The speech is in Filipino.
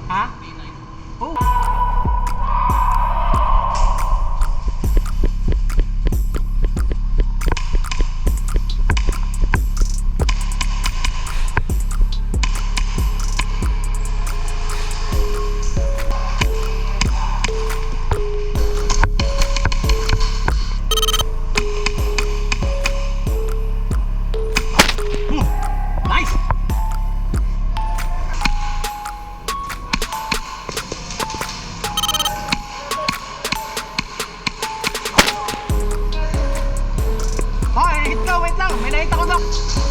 Ha? Oh. Nice! Hoy, wait lang, may nakita ko na.